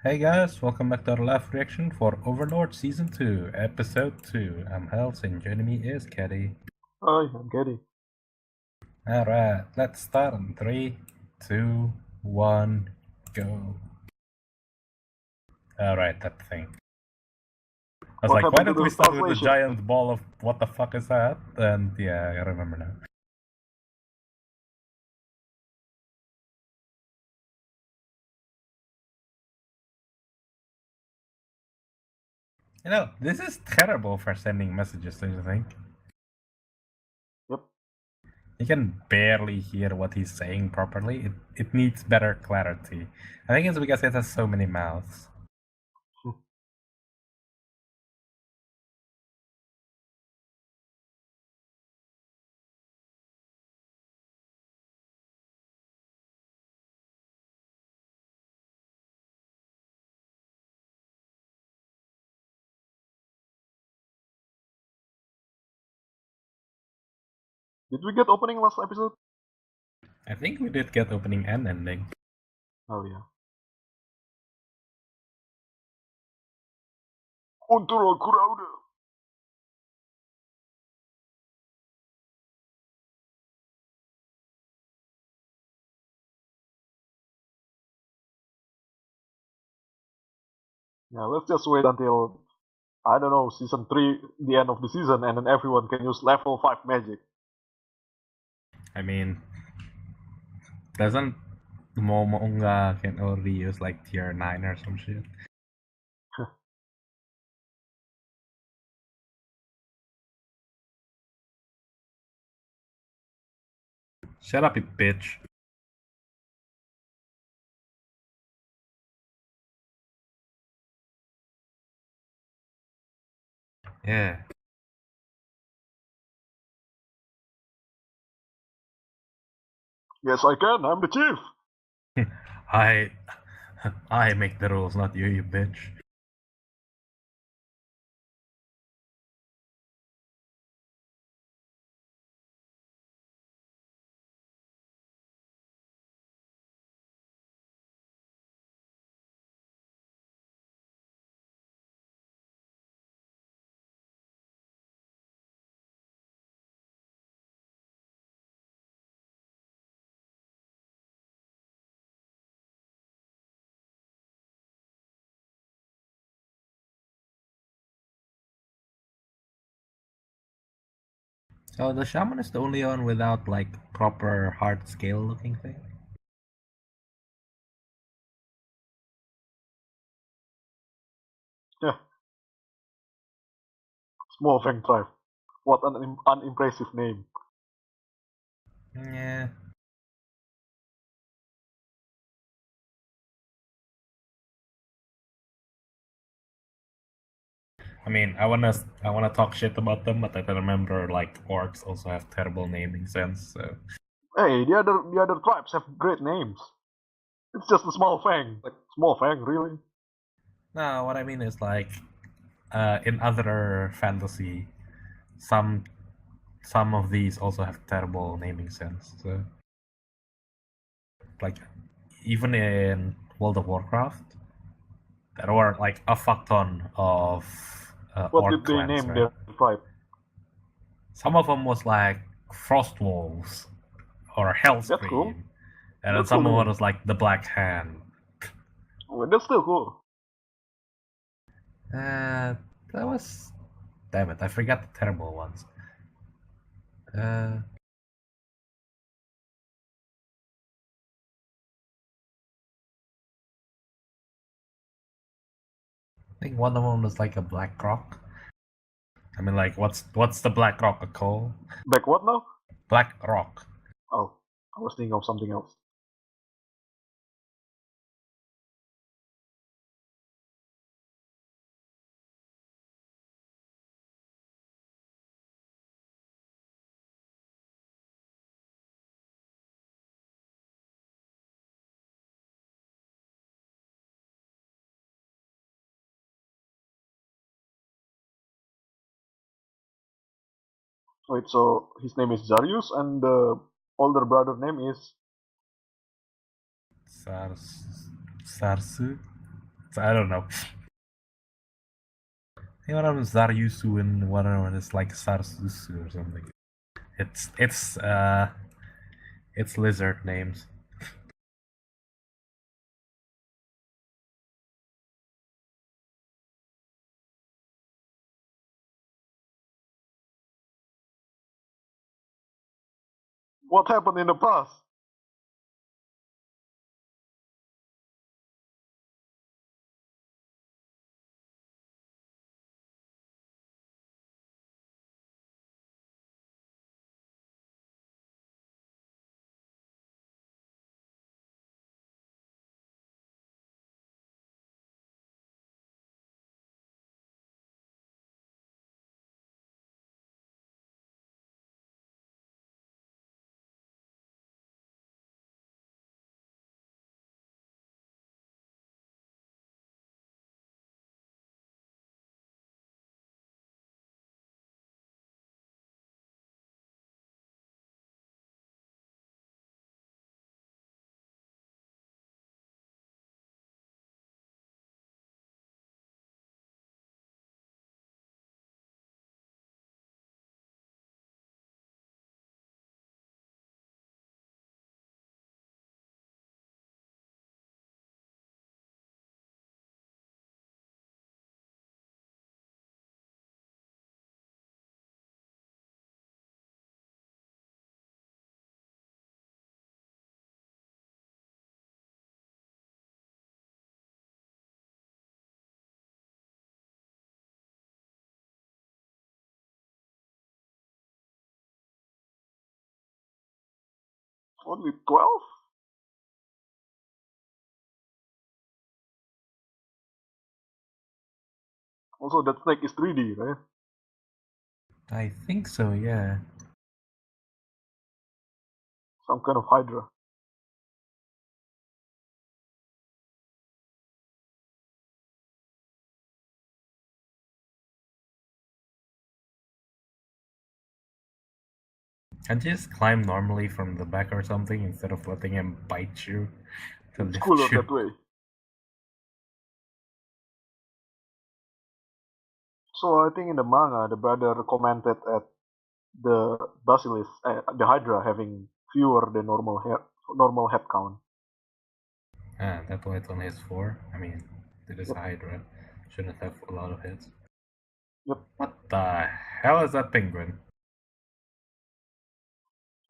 Hey guys, welcome back to our live reaction for Overlord Season 2, Episode 2. I'm Hels and joining me is Caddy. Hi, I'm Getty. Alright, let's start in 3, 2, 1, go. Alright, that thing. I was What like, why happened to don't we the start with the translation? giant ball of what the fuck is that? And yeah, I remember now. You know, this is terrible for sending messages, don't you think? Yep. You can barely hear what he's saying properly. It needs better clarity. I think it's because it has so many mouths. Did we get opening last episode? I think we did get opening and ending. Oh yeah. Control crowd. Yeah, let's just wait until I don't know season 3, the end of the season, and then everyone can use level 5 magic. I mean, doesn't Momonga can already use like tier 9 or some shit? Shut up, you bitch. Yeah. Yes, I can. I'm the chief. I I make the rules, not you, you bitch. So the shaman is the only one without like proper hard scale looking thing? Yeah. Small Fang Tribe. What an unimpressive name. Yeah. I mean, I wanna talk shit about them, but I can remember like orcs also have terrible naming sense. So Hey, the other tribes have great names. It's just a small Fang. Like small Fang, really? no, what I mean is like in other fantasy, some some of these also have terrible naming sense. So like even in World of Warcraft, there were like a fuck ton of What orc did they clans, name right? their tribe? Some of them was like Frost Wolves or That's cool. Hellscream, and then That's cool some of them name. was like the Black Hand. Oh, that's still cool. Uh, that was damn it, I forgot the terrible ones. Uh, I think one of them was like a Black Rock. I mean, like, what's the Black Rock called? Back what now? Black Rock. Oh, I was thinking of something else. Wait, so his name is Zarius, and the older brother name is Sars, Sarsu. So I don't know. I think one of them is Zaryusu and one of them is like Sarsusu or something. It's lizard names. What happened in the past? Only 12? Also, that snake is 3D, right? I think so, yeah. Some kind of Hydra. Can't you just climb normally from the back or something instead of letting him bite you to It's lift cooler you? that way. So I think in the manga, the brother commented at the basilisk, the Hydra having fewer than normal head count. Ah, that's why it's only his 4. I mean, it is Yep. Hydra. Shouldn't have a lot of hits. Yep. What the hell is that penguin?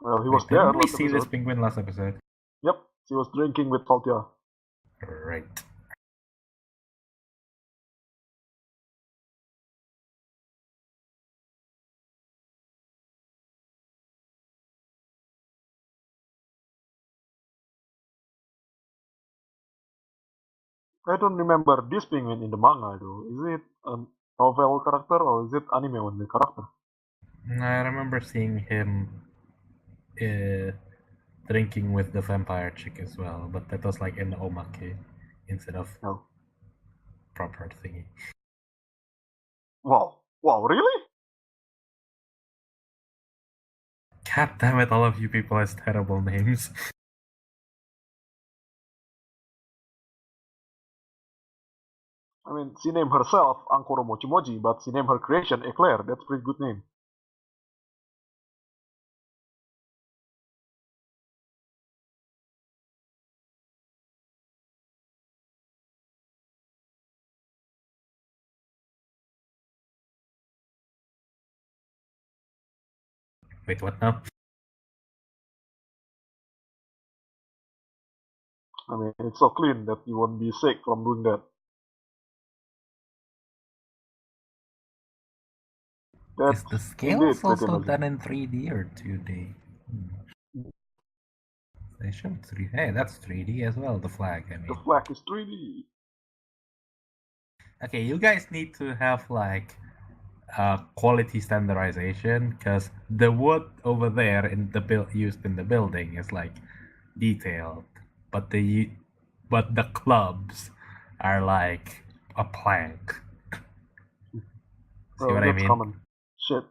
Well, he Wait, was there didn't we last see this episode. penguin last episode? Yep. He was drinking with Saltia. Right. I don't remember this penguin in the manga though. Is it a novel character or is it anime only character? I remember seeing him uh, drinking with the vampire chick as well, but that was like in the omake instead of No. proper thingy. Wow. Wow, really? God damn it, all of you people has terrible names. I mean, she named herself Ankoro Mochimoji, but she named her creation Eclair. That's a pretty good name. Wait, what now? I mean, it's so clean that you won't be sick from doing that. Is the That's scales indeed pretty also amazing. done in 3D or 2D? They showed 3D. Hey, that's 3D as well, the flag, I The mean. flag is 3D. Okay, you guys need to have like quality standardization because the wood over there in the used in the building is like detailed, but the clubs are like a plank. See Well, what I that's mean? common. Shit.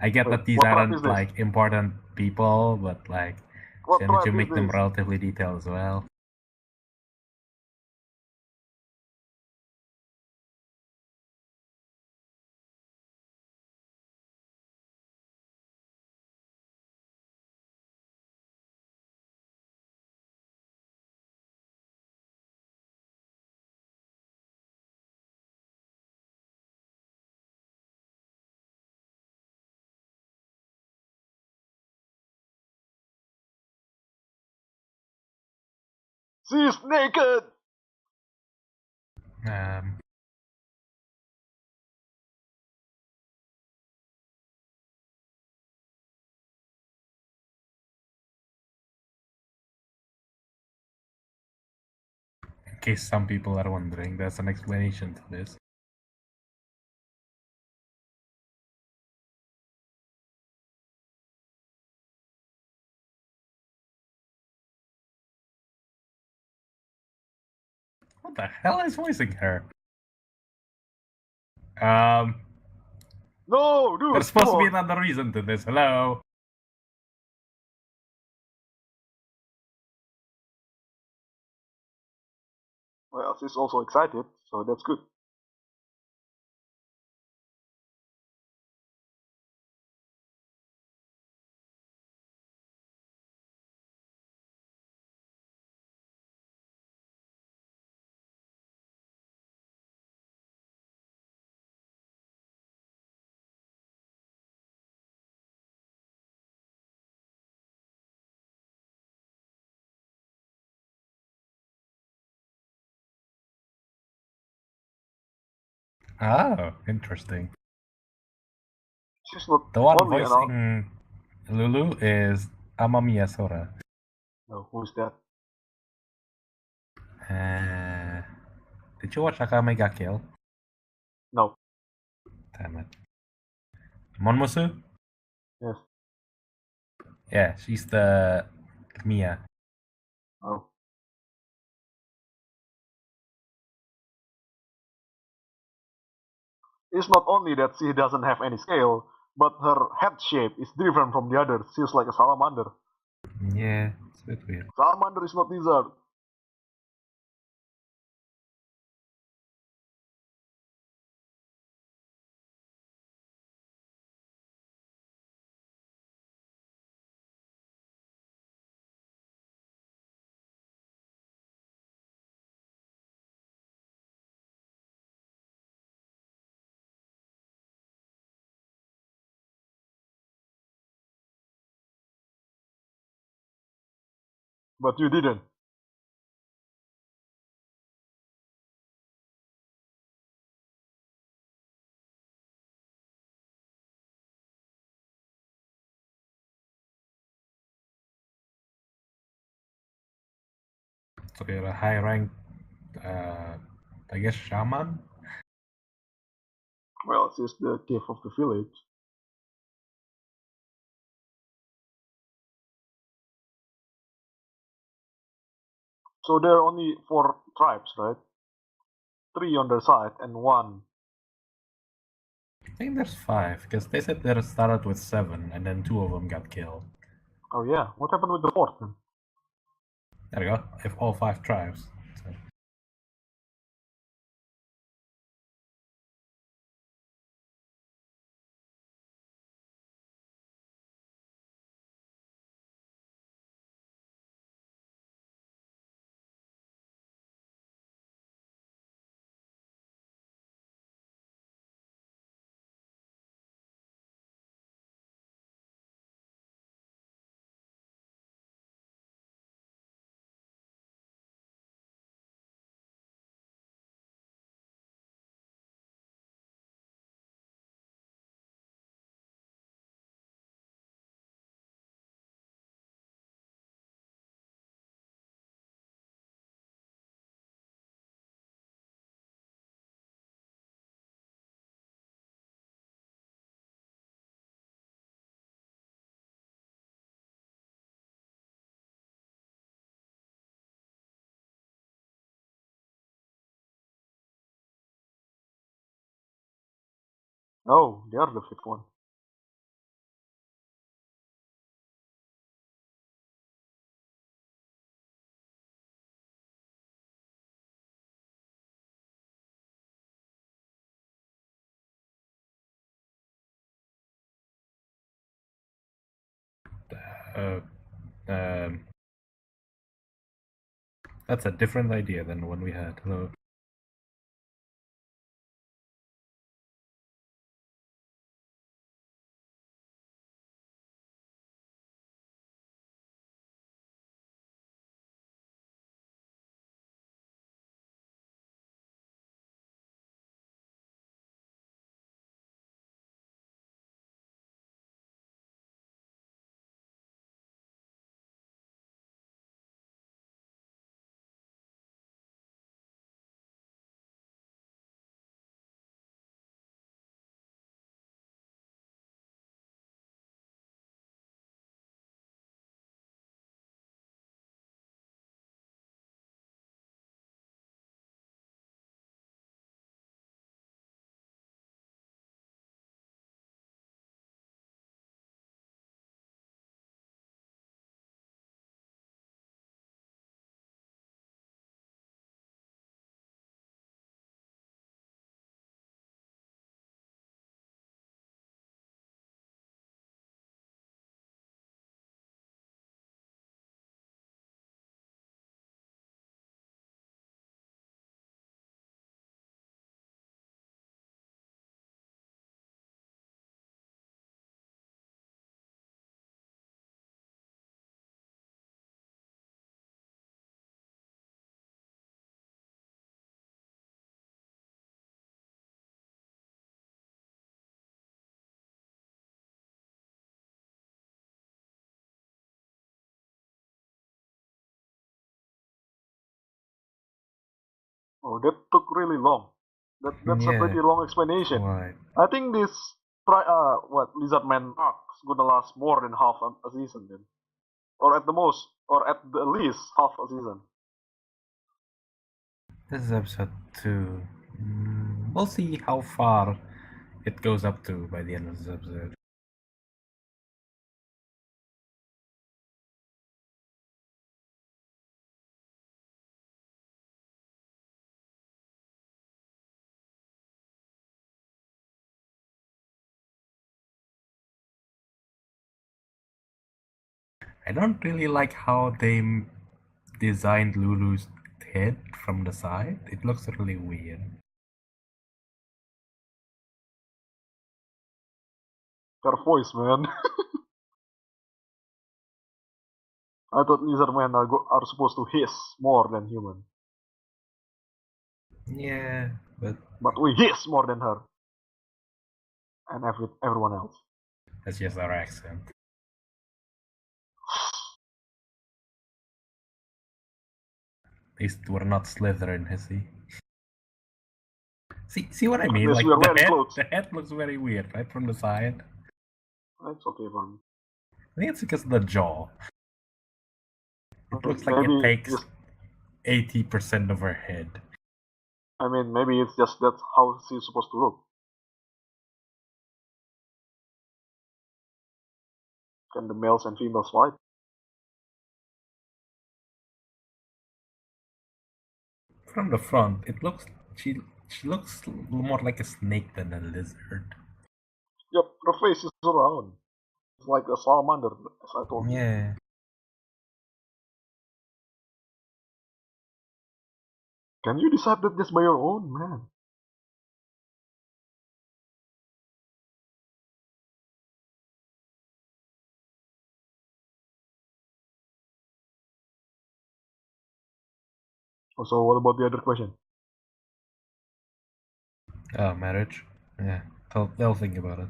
I get Wait, that these what tribe is aren't this? like important people, but like What shouldn't you tribe is make them this? relatively detailed as well? She's naked! Um, in case some people are wondering, there's an explanation to this. What the hell is voicing her? No, dude, There's come supposed to be on. another reason to this. Hello? Well, she's also excited, so that's good. Oh, interesting. She's not The one only an out. voicing Lulu is Amamiya Sora. No, who's that? Did you watch Akame ga Kill? No. Damn it. Monmusu? Yes. Yeah, she's the Mia. Oh. It's not only that she doesn't have any scale, but her head shape is different from the others. She's like a salamander. Yeah, it's a bit weird. Salamander is not lizard. But you didn't. So you're a high rank, I guess, shaman? Well, she's the chief of the village. So there are only 4 tribes, right? 3 on their side and 1. I think there's 5, because they said they started with 7, and then 2 of them got killed. Oh yeah, what happened with the 4th then? There we go, if all 5 tribes. So. Oh, they are the 5th one. Uh, um, that's a different idea than the one we had. So. Oh, that took really long. That's a Yeah, pretty long explanation. why? I think this Lizardman arc is gonna last more than half a season then, or at the most, or at the least half a season. This is episode 2. We'll see how far it goes up to by the end of this episode. I don't really like how they designed Lulu's head from the side. It looks really weird. Her voice, man. I thought Lizardmen are supposed to hiss more than human, Yeah, but but we hiss more than her and everyone else. that's just our accent. At least we're not Slytherin, is he? See what I mean? Unless Like we are wearing clothes. the head looks very weird, right, from the side. That's okay for me. I think it's because of the jaw. It looks like it Maybe takes just 80% of her head. maybe it's just that's how she's supposed to look. Can the males and females fight? From the front, it looks she looks more like a snake than a lizard. Yep, her face is round. It's like a salamander, as I told you. Yeah. Can you decide that just by your own, man? So what about the other question? Oh, marriage. Yeah. They'll think about it.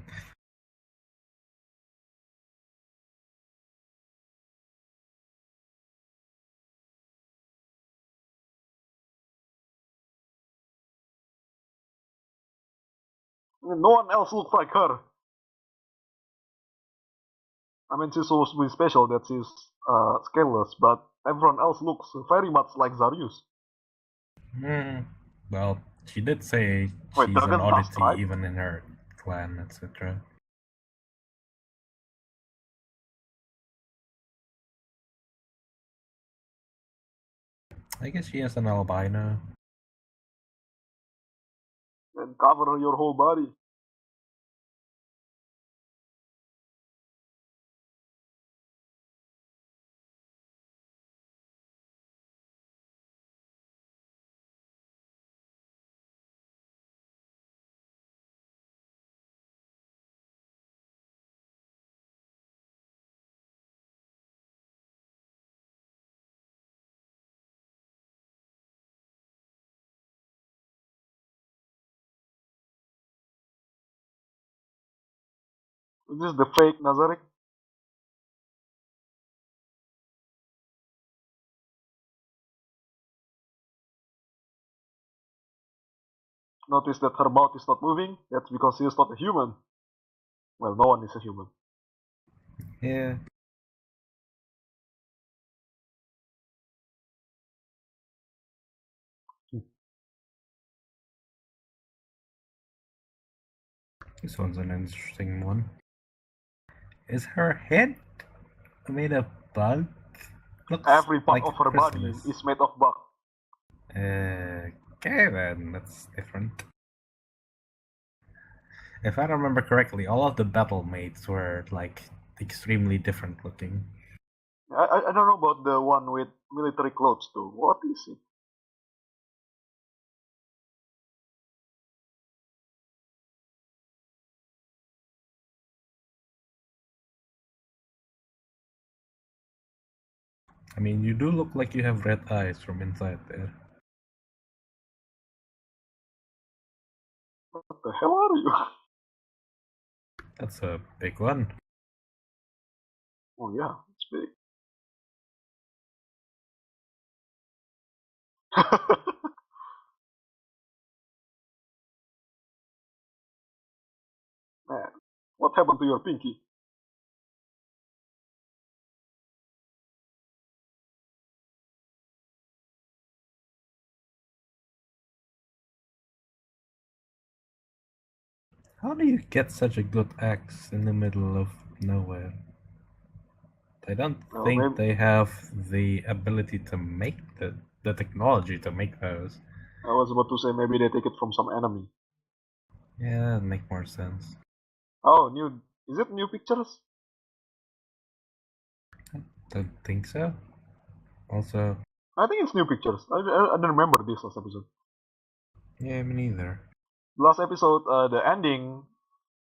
No one else looks like her. She's supposed to be special that she's scaleless, but everyone else looks very much like Zarius. Hmm. Well, she did say Wait, she's an Dragon's Dust, oddity right? even in her clan, etc. I guess she has an albino. And cover your whole body. This is the fake Nazarick. Notice that her mouth is not moving. That's because she is not a human. Well, no one is a human. Yeah. This one's an interesting one. Is her head made of bug? Looks Every part like of a her body chrysalis. is made of bug. Okay, then that's different. If I remember correctly, all of the battle mates were like extremely different looking. I don't know about the one with military clothes too. What is it? I mean, you do look like you have red eyes from inside there. What the hell are you? That's a big one. Oh yeah, it's big. What happened to your pinky? How do you get such a good axe in the middle of nowhere? I don't Well, think maybe they have the ability to make the technology to make those. I was about to say maybe they take it from some enemy. Yeah, that'd make more sense. Oh, new. Is it new pictures? Don't think so. Also, I think it's new pictures. I don't remember this last episode. yeah, me neither. Last episode, the ending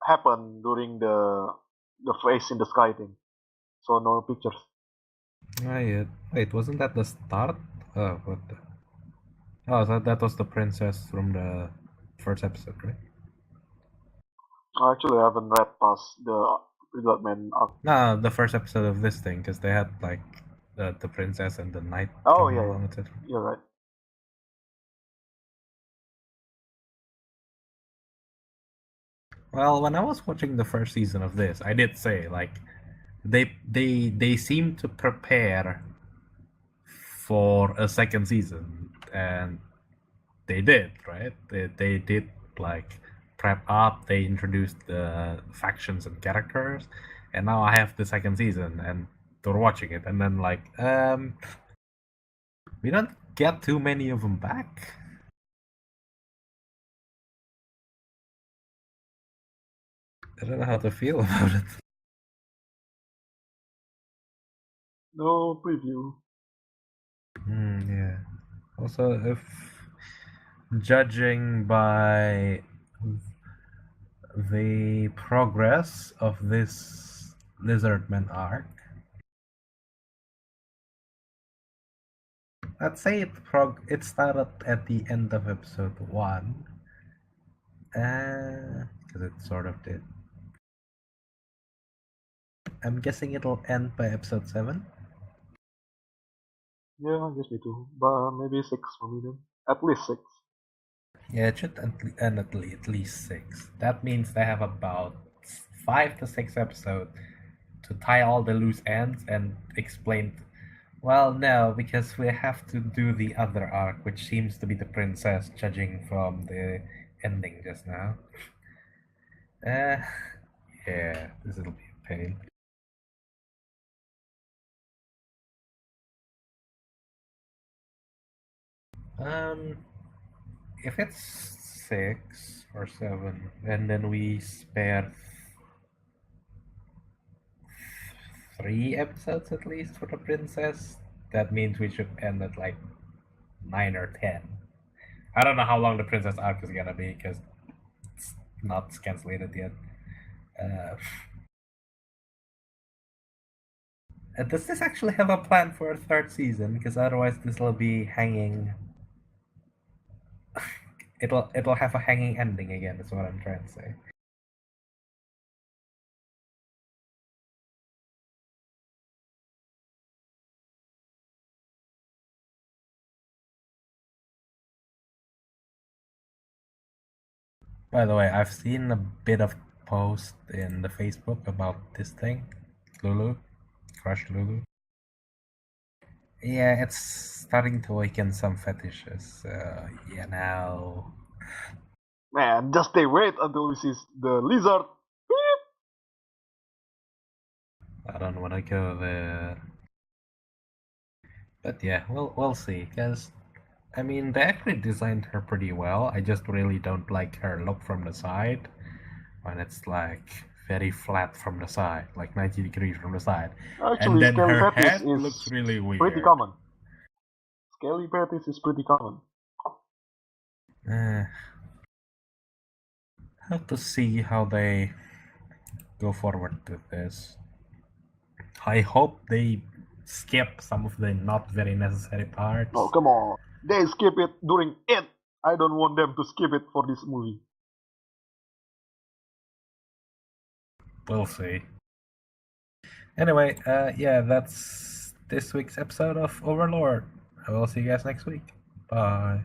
happened during the face in the sky thing. So no pictures. Ah, yeah. Wait, wasn't that the start? Oh, what the? Oh, so that was the princess from the first episode, right? Actually, I haven't read past the Blood Man arc. No, the first episode of this thing, because they had like the princess and the knight Oh coming yeah, yeah, along, etc. you're right. Well, when I was watching the first season of this, I did say like they seem to prepare for a second season, and they did, right? They did like prep up. They introduced the factions and characters, and now I have the second season, and they're watching it, and then like we don't get too many of them back. I don't know how to feel about it. No preview. Yeah. Also, if judging by the progress of this Lizardman arc, I'd say it started at the end of episode one, because it sort of did. I'm guessing it'll end by episode 7. Yeah, I guess me too. But maybe six for me then. At least six. Yeah, it should end at least 6. That means they have about 5 to 6 episodes to tie all the loose ends and explain. Well, no, because we have to do the other arc, which seems to be the princess, judging from the ending just now. Uh, yeah, this will be a pain. Um, if it's 6 or 7, and then we spare 3 episodes at least for the princess, that means we should end at like 9 or 10. I don't know how long the princess arc is gonna be because it's not canceled yet. Uh, does this actually have a plan for a third season? Because otherwise, this will be hanging. It'll have a hanging ending again. That's what I'm trying to say. By the way, I've seen a bit of post in the Facebook about this thing, Lulu, Crush Lulu. Yeah, it's starting to awaken some fetishes. Yeah, now Man, just they wait until we see the lizard. I don't want to go there. But yeah, we'll see. Cause I mean, they actually designed her pretty well. I just really don't like her look from the side when it's like very flat from the side, like 90 degrees from the side, and Actually, then scaly her fetish head is looks really pretty weird. common. Scaly fetish is pretty common. Uh, have to see how they go forward with this. I hope they skip some of the not very necessary Oh, parts. come on. They skip it during it. I don't want them to skip it for this movie. We'll see. Anyway, yeah, that's this week's episode of Overlord. I will see you guys next week. Bye.